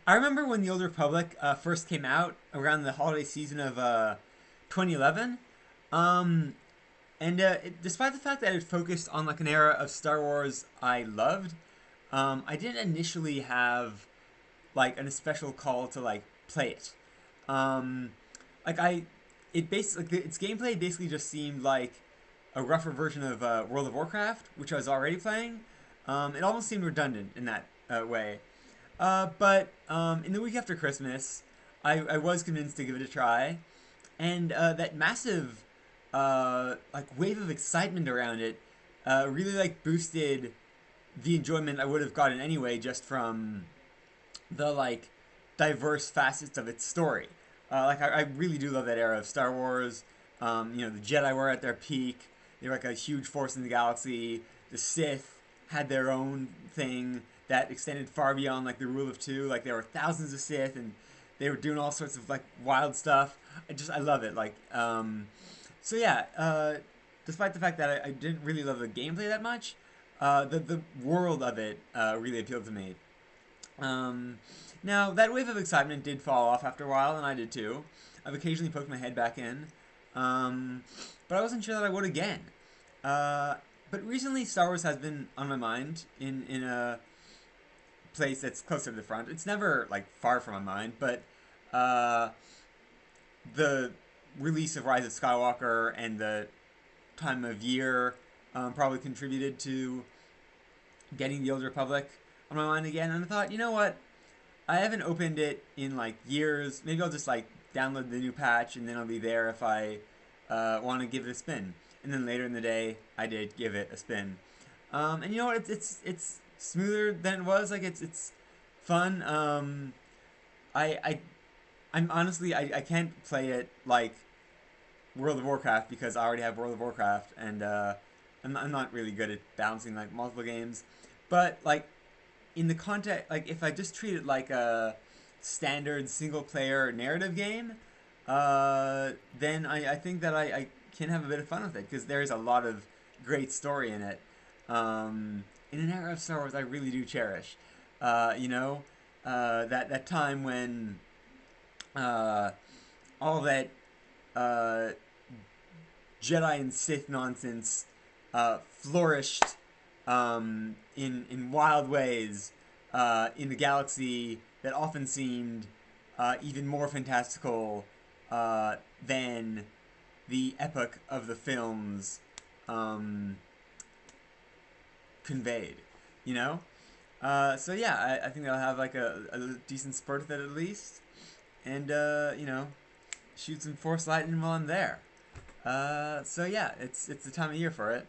I remember when the Old Republic first came out around the holiday season of 2011. Um, Despite the fact that it focused on like an era of Star Wars I loved, I didn't initially have like an special call to like play it. Um, like I, it basically its gameplay basically just seemed like a rougher version of World of Warcraft, which I was already playing. It almost seemed redundant in that way. But in the week after Christmas, I was convinced to give it a try, and that massive like wave of excitement around it really like boosted the enjoyment I would have gotten anyway just from the like diverse facets of its story. I really do love that era of Star Wars. The Jedi were at their peak. They were like a huge force in the galaxy. The Sith had their own thing that extended far beyond like the rule of two. Like there were thousands of Sith, and they were doing all sorts of like wild stuff. I love it. So yeah. Despite the fact that I didn't really love the gameplay that much, the world of it really appealed to me. Um, Now, that wave of excitement did fall off after a while, and I did too. I've occasionally poked my head back in, um, but I wasn't sure that I would again. Uh, but recently, Star Wars has been on my mind in a place that's closer to the front. It's never like far from my mind, but uh, the release of Rise of Skywalker and the time of year probably contributed to getting the Old Republic on my mind again. And I thought, you know what? I haven't opened it in like years. Maybe I'll just like download the new patch and then I'll be there if I want to give it a spin. And then later in the day, I did give it a spin. And you know what? It's smoother than it was. Like it's fun. I I I'm honestly I can't play it like World of Warcraft because I already have World of Warcraft and I'm not really good at balancing like multiple games. But like in the context, like if I just treat it like a standard single player narrative game, then I think that I can have a bit of fun with it because there's a lot of great story in it. In an era of Star Wars I really do cherish. You know, that time when uh, all that uh, Jedi and Sith nonsense flourished in wild ways in a galaxy that often seemed even more fantastical than the epoch of the films um, conveyed. You know. So yeah, I think I'll have like a decent spurt with it at least, and shoot some Force Lightning while I'm there. So yeah, it's the time of year for it.